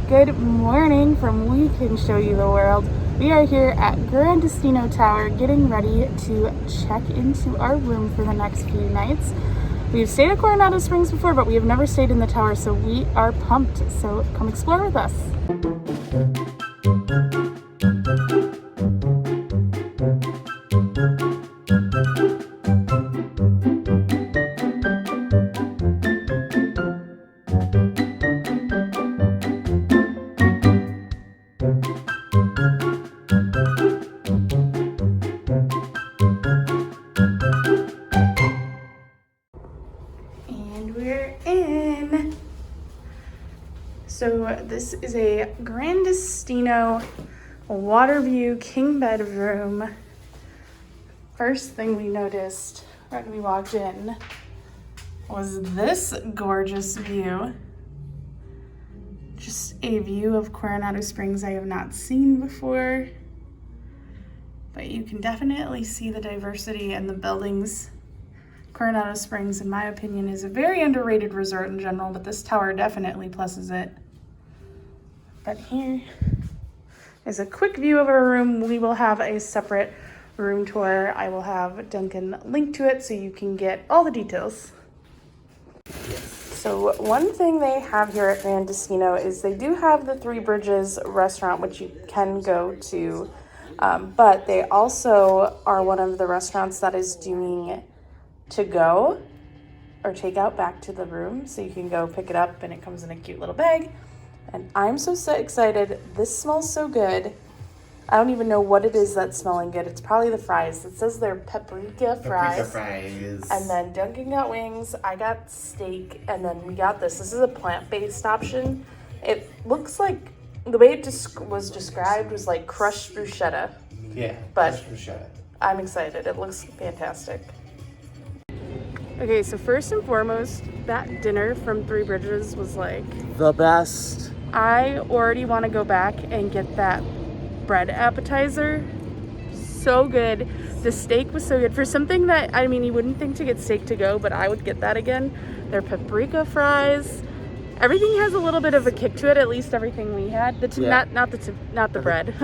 Good morning from We Can Show You the World. We are here at Gran Destino Tower getting ready to check into our room for the next few nights. We've stayed at Coronado Springs before, but we have never stayed in the tower, so we are pumped. So come explore with us. And we're in. So this is a Gran Destino water view king bedroom. First thing we noticed when we walked in was this gorgeous view. Just a view of Coronado Springs I have not seen before, but you can definitely see the diversity in the buildings. Coronado Springs, in my opinion, is a very underrated resort in general, but this tower definitely pluses it. But here is a quick view of our room. We will have a separate room tour. I will have Duncan link to it so you can get all the details. So one thing they have here at Gran Destino is they do have the Three Bridges restaurant, which you can go to, but they also are one of the restaurants that is doing to go or take out back to the room, so you can go pick it up and it comes in a cute little bag. And I'm so excited. This smells so good. I don't even know what it is that's smelling good. It's probably the fries. It says they're paprika fries. And then Duncan got wings, I got steak, and then we got this. This is a plant-based option. It looks like, the way it was described was like crushed bruschetta. Yeah, but crushed bruschetta. I'm excited. It looks fantastic. Okay, so first and foremost, that dinner from Three Bridges was like the best. I already want to go back and get that bread appetizer. So good. The steak was so good. For something that, I mean, you wouldn't think to get steak to go, but I would get that again. Their paprika fries. Everything has a little bit of a kick to it, at least everything we had. Not the bread.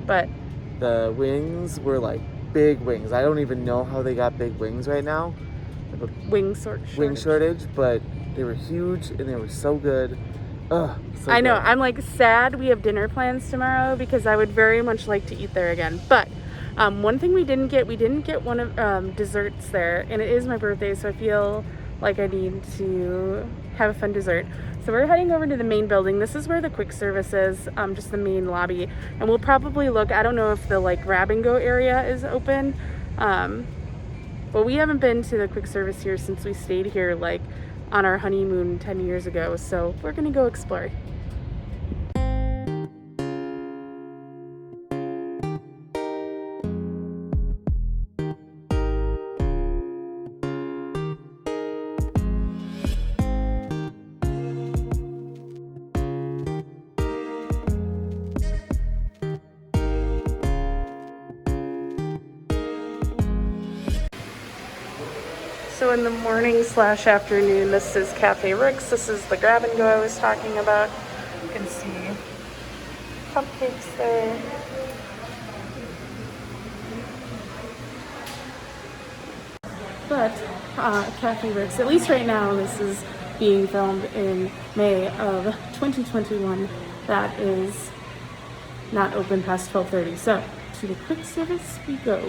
But the wings were like big wings. I don't even know how they got big wings right now. Wing shortage, but they were huge and they were so good. Ugh, so I know. good. I'm like sad we have dinner plans tomorrow because I would very much like to eat there again. But one thing we didn't get one of desserts there, and it is my birthday, so I feel like I need to have a fun dessert. So we're heading over to the main building. This is where the quick service is, just the main lobby, and we'll probably look. I don't know if the like grab and go area is open. But we haven't been to the quick service here since we stayed here like on our honeymoon 10 years ago. So we're gonna go explore. So in the morning / afternoon, this is Cafe Rick's. This is the grab and go I was talking about. You can see cupcakes there. But Cafe Rick's, at least right now, this is being filmed in May of 2021. That is not open past 12:30. So to the quick service we go.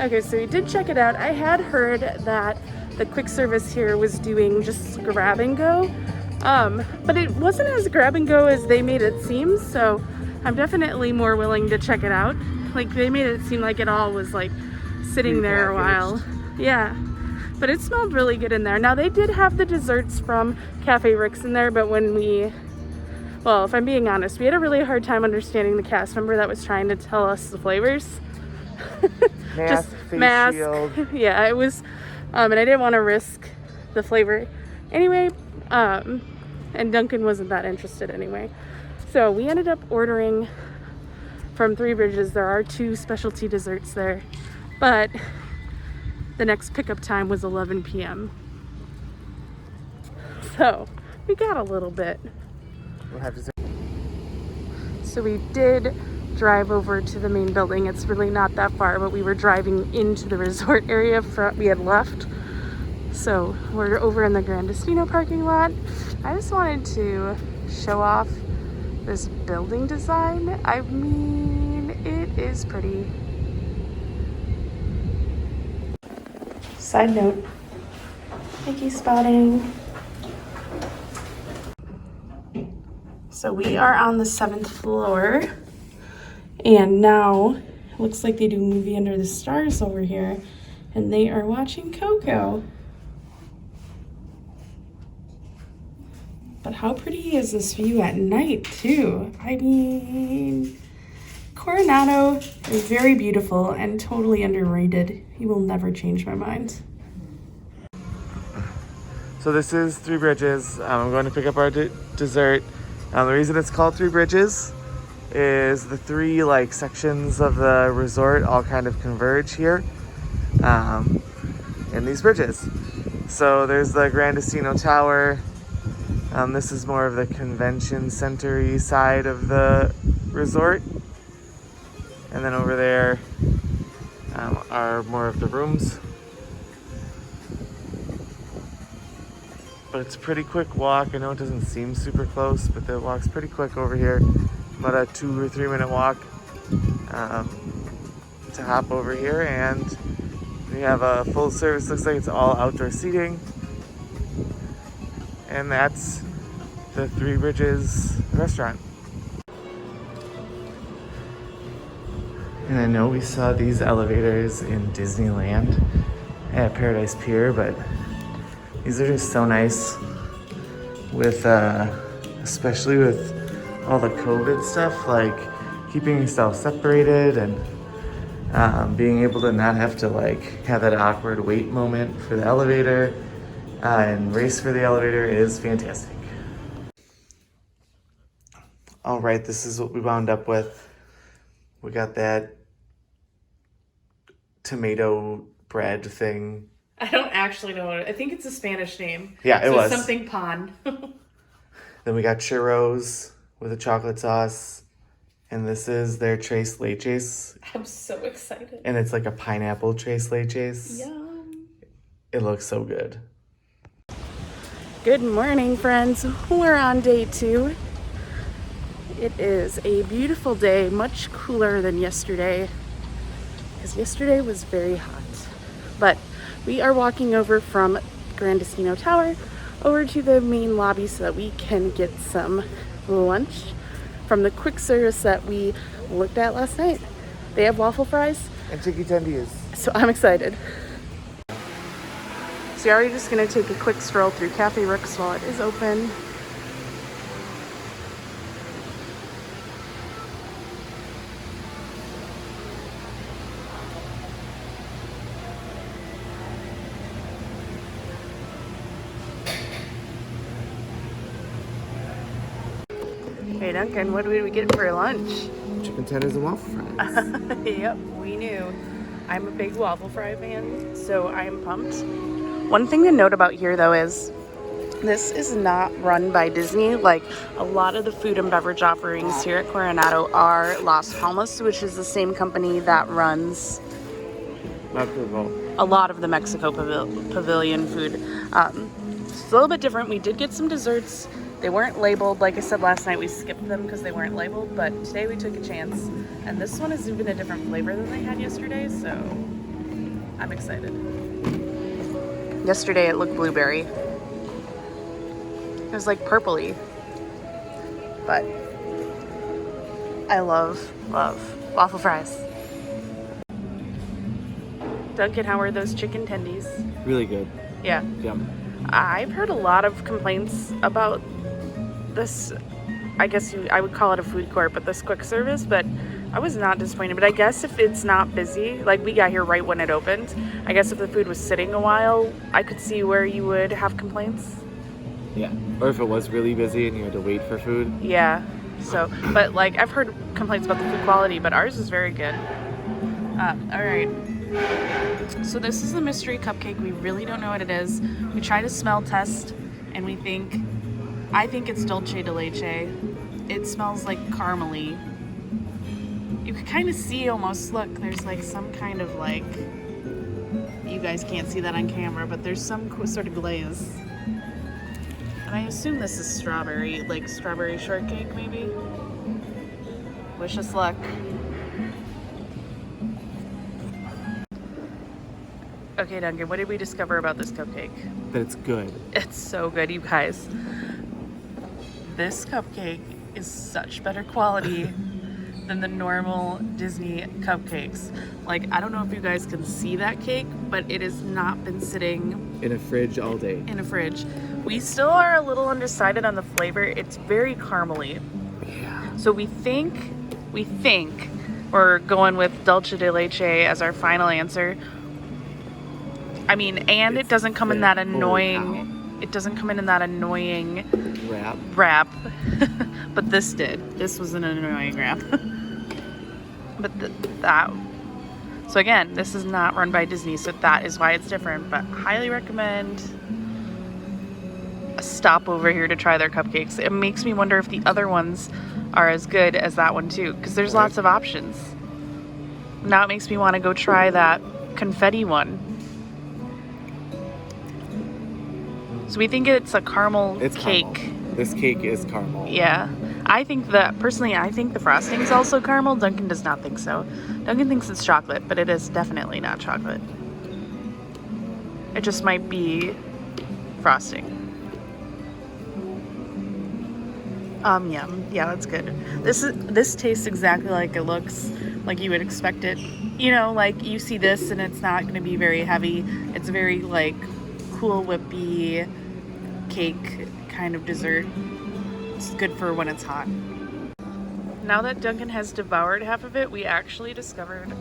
Okay, so we did check it out. I had heard that the quick service here was doing just grab and go, but it wasn't as grab and go as they made it seem, so I'm definitely more willing to check it out. Like, they made it seem like it all was like sitting there a while. Yeah, but it smelled really good in there. Now, they did have the desserts from Cafe Rick's in there, but when we, well, if I'm being honest, we had a really hard time understanding the cast member that was trying to tell us the flavors. Mask, face mask. shield. Yeah, it was, and I didn't want to risk the flavor anyway, and Duncan wasn't that interested anyway. So we ended up ordering from Three Bridges. There are 2 specialty desserts there, but the next pickup time was 11 p.m. So we got a little bit. We'll have to say. So we did drive over to the main building. It's really not that far, but we were driving into the resort area we had left. So we're over in the Gran Destino parking lot. I just wanted to show off this building design. I mean, it is pretty. Side note, Mickey spotting. So we are on the 7th floor, and now it looks like they do Movie Under the Stars over here, and they are watching Coco. But how pretty is this view at night too? I mean, Coronado is very beautiful and totally underrated. You will never change my mind. So this is Three Bridges. I'm going to pick up our dessert. The reason it's called Three Bridges is the 3 like sections of the resort all kind of converge here in these bridges. So there's the Gran Destino Tower. This is more of the convention center-y side of the resort. And then over there are more of the rooms. But it's a pretty quick walk. I know it doesn't seem super close, but the walk's pretty quick over here. About a 2 or 3 minute walk to hop over here. And we have a full service, looks like it's all outdoor seating. And that's the Three Bridges restaurant. And I know we saw these elevators in Disneyland at Paradise Pier, but these are just so nice with, especially with all the COVID stuff, like keeping yourself separated and being able to not have to like have that awkward wait moment for the elevator and race for the elevator is fantastic. All right, this is what we wound up with. We got that tomato bread thing. I don't actually know what I think it's a Spanish name. Yeah, it was. Something pan. Then we got churros with a chocolate sauce. And this is their tres leches. I'm so excited. And it's like a pineapple tres leches. Yum. It looks so good. Good morning, friends. We're on day 2. It is a beautiful day, much cooler than yesterday, because yesterday was very hot. But we are walking over from Gran Destino Tower over to the main lobby so that we can get some lunch from the quick service that we looked at last night. They have waffle fries. And chicky tendies. So I'm excited. So we are just going to take a quick stroll through Cafe Rick's while it is open. Hey Duncan, what did we get for lunch? Chicken tenders and waffle fries. Yep, we knew. I'm a big waffle fry fan, so I'm pumped. One thing to note about here though is this is not run by Disney. Like a lot of the food and beverage offerings here at Coronado are Las Palmas, which is the same company that runs a lot of the Mexico Pavilion food. It's a little bit different. We did get some desserts. They weren't labeled. Like I said last night, we skipped them because they weren't labeled, but today we took a chance. And this one is even a different flavor than they had yesterday, so I'm excited. Yesterday it looked blueberry. It was like purpley. But I love waffle fries. Duncan, how are those chicken tendies? Really good. Yeah. Yum. I've heard a lot of complaints about this. I guess I would call it a food court, but this quick service. But I was not disappointed, but I guess if it's not busy, like we got here right when it opened, I guess if the food was sitting a while, I could see where you would have complaints. Yeah. Or if it was really busy and you had to wait for food. Yeah. So, but like I've heard complaints about the food quality, but ours is very good. All right. So this is the mystery cupcake. We really don't know what it is. We tried a smell test, and I think it's dulce de leche. It smells like caramely. You can kind of see almost, look, there's like some kind of like, you guys can't see that on camera, but there's some sort of glaze. And I assume this is strawberry, like strawberry shortcake maybe? Wish us luck. Okay, Duncan, what did we discover about this cupcake? That it's good. It's so good, you guys. This cupcake is such better quality than the normal Disney cupcakes. Like, I don't know if you guys can see that cake, but it has not been sitting In a fridge all day. in a fridge. We still are a little undecided on the flavor. It's very caramely. Yeah. So we think we're going with dulce de leche as our final answer. I mean, and it doesn't come in that annoying, it doesn't come in that annoying wrap. But this did. This was an annoying wrap. But that. So again, this is not run by Disney, so that is why it's different. But highly recommend a stop over here to try their cupcakes. It makes me wonder if the other ones are as good as that one too, because there's lots of options. Now it makes me want to go try that confetti one. So we think it's a caramel cake. Caramel. This cake is caramel. Yeah. I think that, personally, I think the frosting is also caramel. Duncan does not think so. Duncan thinks it's chocolate, but it is definitely not chocolate. It just might be frosting. Yum. Yeah, that's good. This tastes exactly like it looks, like you would expect it. You know, like you see this and it's not going to be very heavy. It's very like Cool Whippy cake kind of dessert. It's good for when it's hot. Now that Duncan has devoured half of it, we actually discovered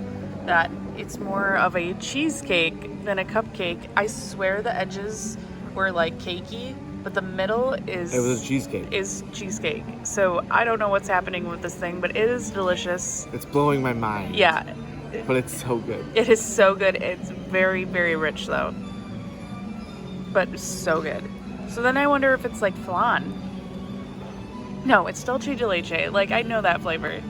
that it's more of a cheesecake than a cupcake. I swear the edges were like cakey, but the middle is... It was a cheesecake. ...is cheesecake. So I don't know what's happening with this thing, but it is delicious. It's blowing my mind. Yeah. But it's so good. It is so good. It's very, very rich though. But so good. So then I wonder if it's like flan. No, it's dulce de leche. Like, I know that flavor.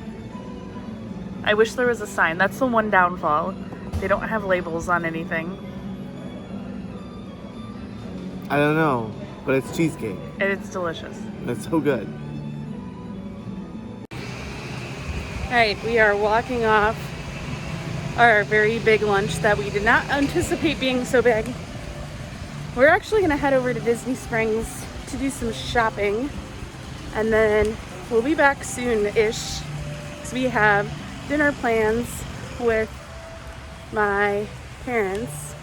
I wish there was a sign. That's the one downfall. They don't have labels on anything. I don't know, but it's cheesecake. And it's delicious. It's so good. Alright, we are walking off our very big lunch that we did not anticipate being so big. We're actually going to head over to Disney Springs to do some shopping, and then we'll be back soon-ish because we have dinner plans with my parents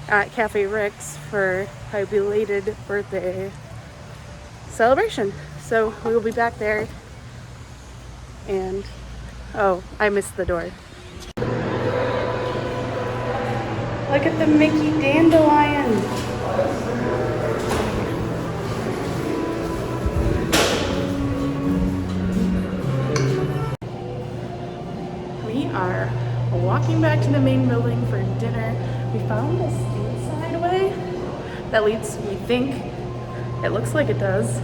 at Cafe Rick's for a belated birthday celebration. So we will be back there, and oh, I missed the door. Look at the Mickey Dandelion. We are walking back to the main building for dinner. We found this inside way that leads, we think, it looks like it does.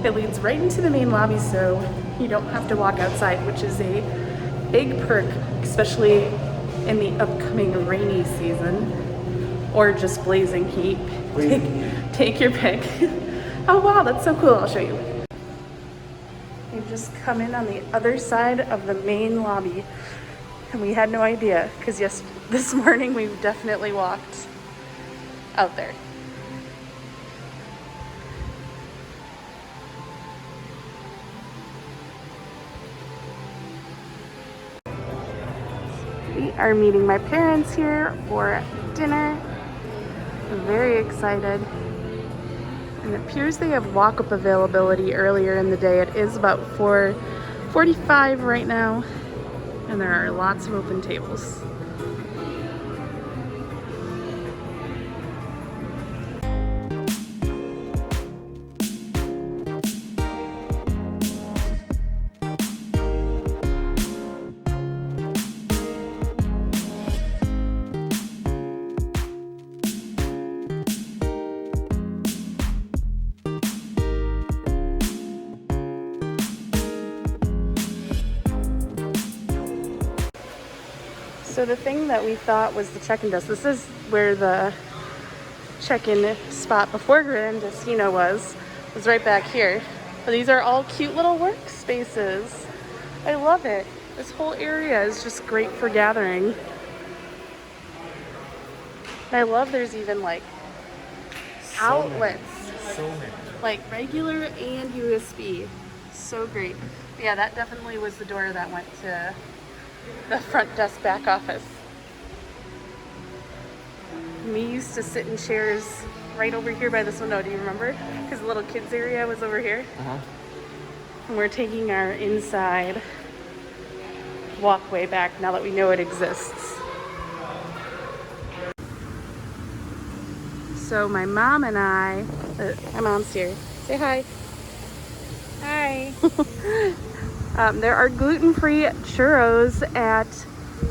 It leads right into the main lobby, so you don't have to walk outside, which is a big perk, especially in the upcoming rainy season or just blazing heat. Take your pick. Oh wow, that's so cool. I'll show you. We've just come in on the other side of the main lobby, and we had no idea because this morning we definitely walked out there. We are meeting my parents here for dinner. I'm very excited. And it appears they have walk-up availability earlier in the day. It is about 4 45 right now, and there are lots of open tables. So the thing that we thought was the check-in desk, this is where the check-in spot before Gran Destino was right back here. But these are all cute little workspaces. I love it. This whole area is just great for gathering. And I love there's even like outlets. So many. Like regular and USB. So great. But yeah, that definitely was the door that went to the front desk back office. We used to sit in chairs right over here by this window. Do you remember? Because the little kids area was over here. And we're taking our inside walkway back now that we know it exists. So my mom and I, my mom's here. Say hi. Hi. There are gluten-free churros at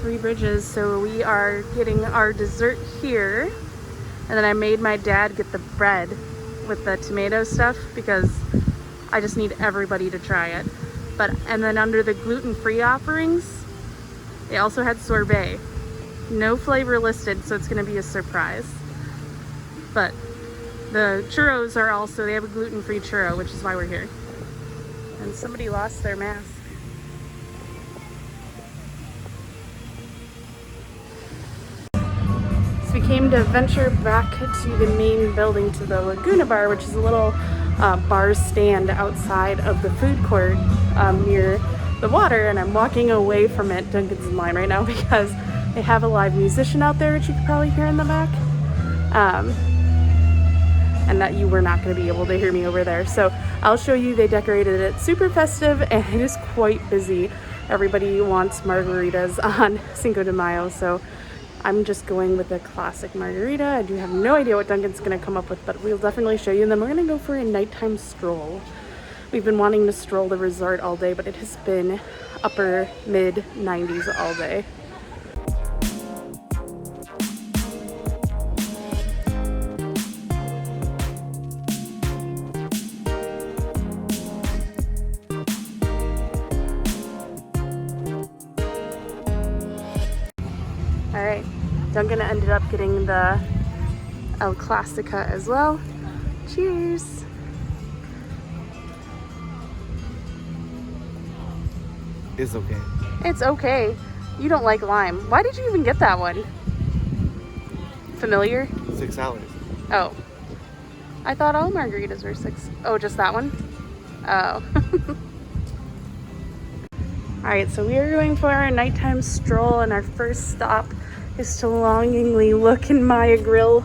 Three Bridges, so we are getting our dessert here. And then I made my dad get the bread with the tomato stuff because I just need everybody to try it. And then under the gluten-free offerings, they also had sorbet. No flavor listed, so it's gonna be a surprise. But the churros are also, they have a gluten-free churro, which is why we're here. And somebody lost their mask. So we came to venture back to the main building, to the Laguna Bar, which is a little bar stand outside of the food court near the water. And I'm walking away from it. Duncan's in line right now because they have a live musician out there, which you could probably hear in the back. And that you were not going to be able to hear me over there. So I'll show you, they decorated it super festive and it is quite busy. Everybody wants margaritas on Cinco de Mayo, so I'm just going with the classic margarita. I do have no idea what Duncan's going to come up with, but we'll definitely show you. And then we're going to go for a nighttime stroll. We've been wanting to stroll the resort all day, but it has been upper mid 90s all day. Alright, Duncan ended up getting the El Clasica as well. Cheers! It's okay. It's okay. You don't like lime. Why did you even get that one? Familiar? $6. Oh. I thought all margaritas were $6. Oh, just that one? Oh. Alright, so we are going for our nighttime stroll, and our first stop is to longingly look in Maya Grill.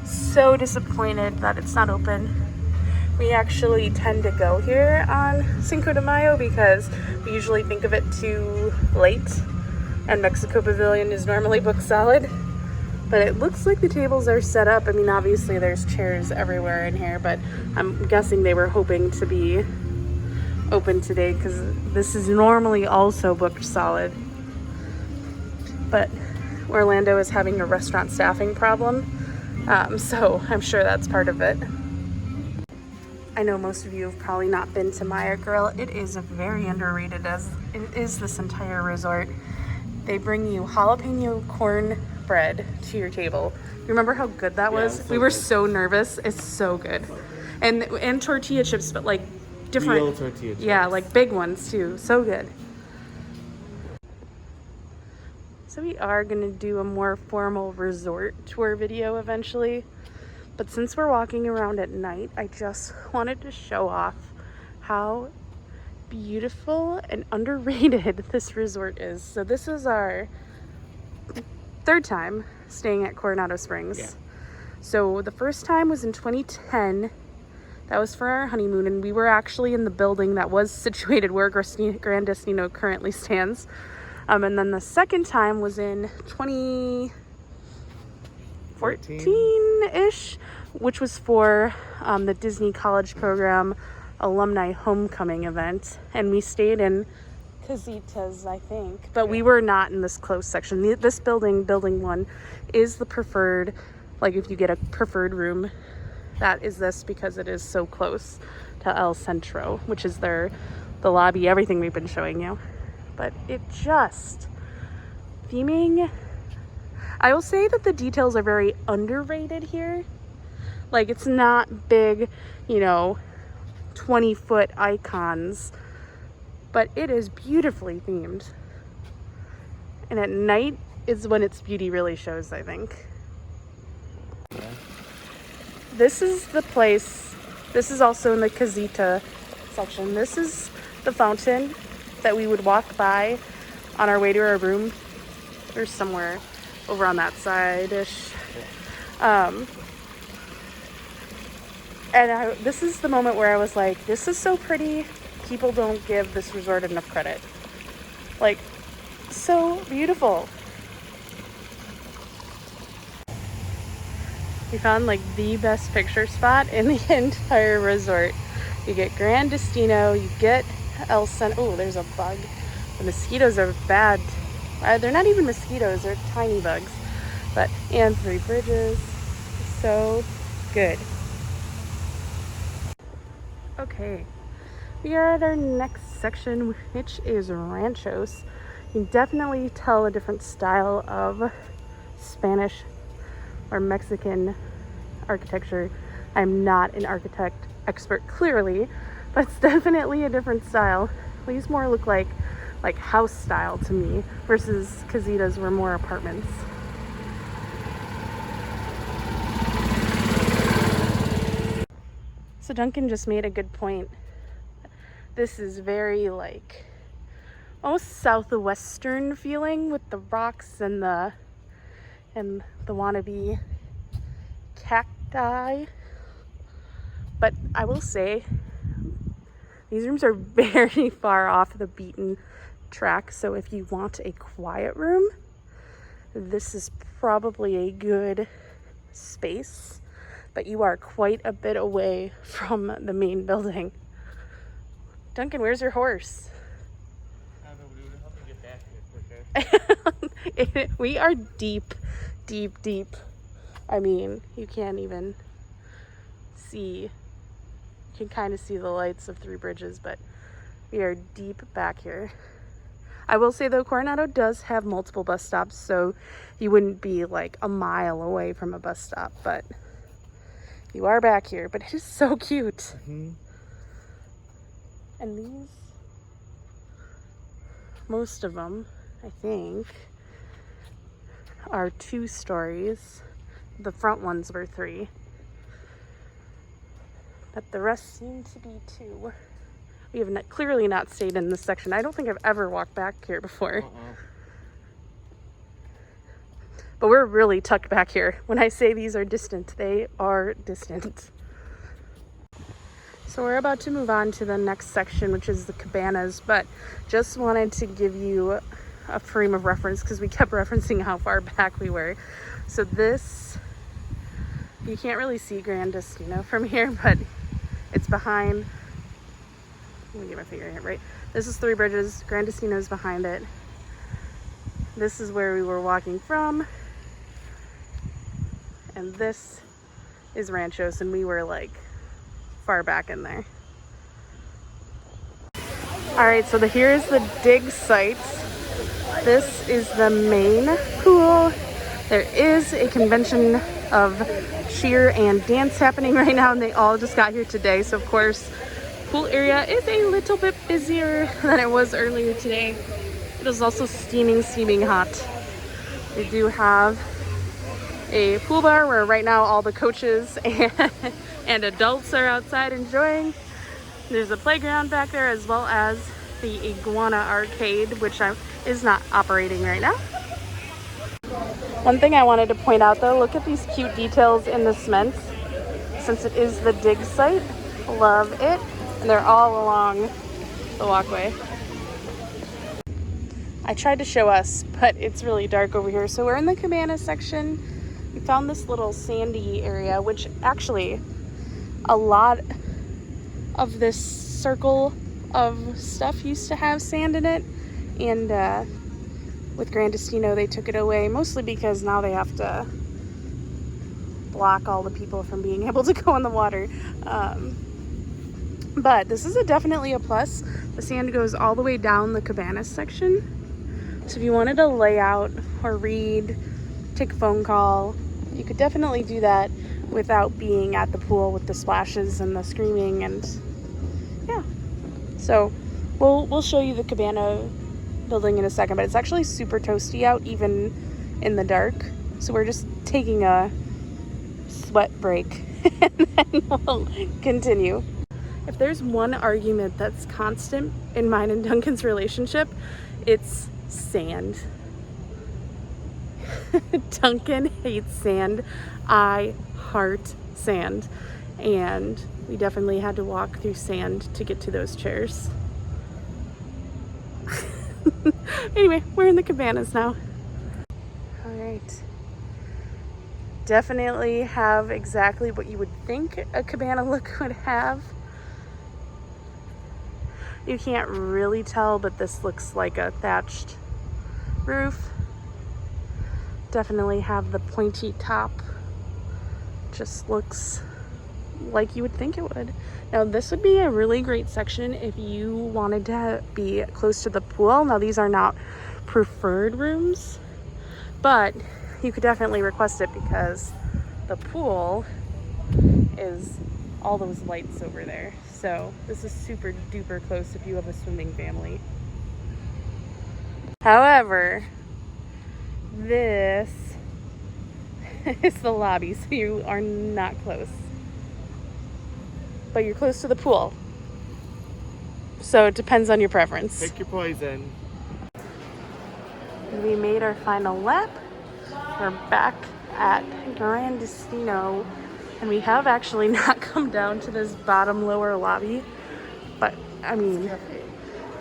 So disappointed that it's not open. We actually tend to go here on Cinco de Mayo because we usually think of it too late, and Mexico Pavilion is normally booked solid. But it looks like the tables are set up. I mean, obviously there's chairs everywhere in here, but I'm guessing they were hoping to be open today because this is normally also booked solid. But Orlando is having a restaurant staffing problem, so I'm sure that's part of it. I know most of you have probably not been to Maya Grill. It is very underrated, as it is this entire resort. They bring you jalapeno corn bread to your table. You remember how good that was? So we were good. So nervous. It's so good. And tortilla chips, but like different. Real tortilla chips. Yeah, like big ones too. So good. So we are gonna do a more formal resort tour video eventually. But since we're walking around at night, I just wanted to show off how beautiful and underrated this resort is. So this is our third time staying at Coronado Springs. Yeah. So the first time was in 2010. That was for our honeymoon, and we were actually in the building that was situated where Gran Destino currently stands. And then the second time was in 2014-ish, which was for the Disney College Program alumni homecoming event. And we stayed in Casitas, I think, but we were not in this close section. This building 1, is the preferred, like if you get a preferred room, that is this, because it is so close to El Centro, which is the lobby, everything we've been showing you. But it just, theming, I will say that the details are very underrated here. Like, it's not big, 20-foot icons, but it is beautifully themed. And at night is when its beauty really shows, I think. This is the place. This is also in the Casita section. This is the fountain that we would walk by on our way to our room. There's somewhere over on that side-ish. This is the moment where I was like, this is so pretty. People don't give this resort enough credit. Like, so beautiful. We found like the best picture spot in the entire resort. You get Gran Destino, you get El Centro. Oh, there's a bug. The mosquitoes are bad. They're not even mosquitoes, they're tiny bugs. And Three Bridges. So good. Okay, we are at our next section, which is Ranchos. You can definitely tell a different style of Spanish or Mexican architecture. I'm not an architect expert, clearly, but it's definitely a different style. These more look like house style to me, versus Casitas were more apartments. So Duncan just made a good point. This is very like almost southwestern feeling with the rocks and the wannabe cacti. But I will say these rooms are very far off the beaten track. So if you want a quiet room, this is probably a good space. But you are quite a bit away from the main building. Duncan, where's your horse? I don't know, we would help me get back here quicker. We are deep. I mean, you can't even see. You can kind of see the lights of Three Bridges, but we are deep back here. I will say though, Coronado does have multiple bus stops, so you wouldn't be like a mile away from a bus stop, but you are back here. But it is so cute. Mm-hmm. And these, most of them, I think, are 2 stories. The front ones were 3. But the rest seem to be 2. We have clearly not stayed in this section. I don't think I've ever walked back here before. But we're really tucked back here. When I say these are distant, they are distant. So we're about to move on to the next section, which is the cabanas, but just wanted to give you a frame of reference because we kept referencing how far back we were. So this, you can't really see Gran Destino from here, but it's behind, let me get my finger in it right. This is Three Bridges, Gran Destino is behind it. This is where we were walking from. And this is Ranchos, and we were like far back in there. All right, so here is the dig site. This is the main pool. There is a convention of cheer and dance happening right now, and they all just got here today. So of course, pool area is a little bit busier than it was earlier today. It is also steaming hot. They do have a pool bar where right now all the coaches and adults are outside enjoying. There's a playground back there, as well as the Iguana Arcade, which is not operating right now. One thing I wanted to point out though, look at these cute details in the cement. Since it is the dig site, Love it. And they're all along the walkway. I tried to show us, but it's really dark over here. So we're in the cabana section. We found this little sandy area, which actually a lot of this circle of stuff used to have sand in it. And with Gran Destino, they took it away, mostly because now they have to block all the people from being able to go in the water. But this is definitely a plus. The sand goes all the way down the cabana section. So if you wanted to lay out or read, take a phone call, you could definitely do that without being at the pool with the splashes and the screaming. And yeah, so we'll show you the cabana building in a second, but it's actually super toasty out even in the dark. So we're just taking a sweat break and then we'll continue. If there's one argument that's constant in mine and Duncan's relationship, it's sand. Duncan hates sand. I heart sand. And we definitely had to walk through sand to get to those chairs. Anyway, we're in the cabanas now. All right. Definitely have exactly what you would think a cabana look would have. You can't really tell, but this looks like a thatched roof. Definitely have the pointy top. Just looks like you would think it would. Now this would be a really great section if you wanted to be close to the pool. Now these are not preferred rooms, but you could definitely request it because the pool is all those lights over there. So this is super duper close if you have a swimming family. However, this is the lobby, so you are not close. But you're close to the pool. So it depends on your preference. Pick your poison. We made our final lap. We're back at Gran Destino, and we have actually not come down to this bottom lower lobby, but I mean,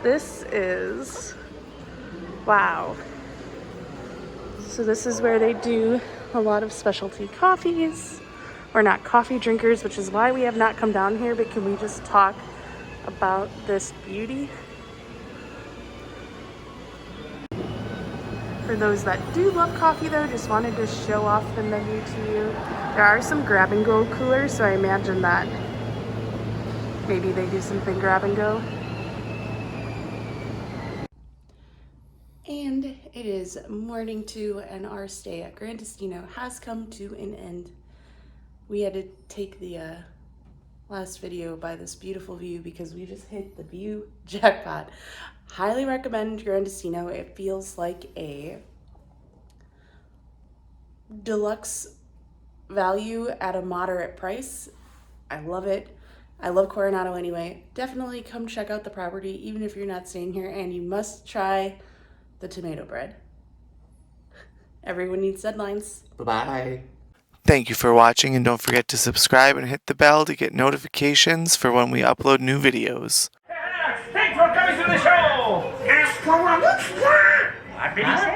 this is, wow. So this is where they do a lot of specialty coffees. We're not coffee drinkers, which is why we have not come down here, but can we just talk about this beauty? For those that do love coffee though, just wanted to show off the menu to you. There are some grab and go coolers, so I imagine that maybe they do something grab and go. And it is morning 2 and our stay at Gran Destino has come to an end. We had to take the last video by this beautiful view because we just hit the view jackpot. Highly recommend Gran Destino. It feels like a deluxe value at a moderate price. I love it. I love Coronado anyway. Definitely come check out the property even if you're not staying here, and you must try the tomato bread. Everyone needs deadlines. Bye-bye. Thank you for watching, and don't forget to subscribe and hit the bell to get notifications for when we upload new videos. Thanks for coming to the show! What did he say?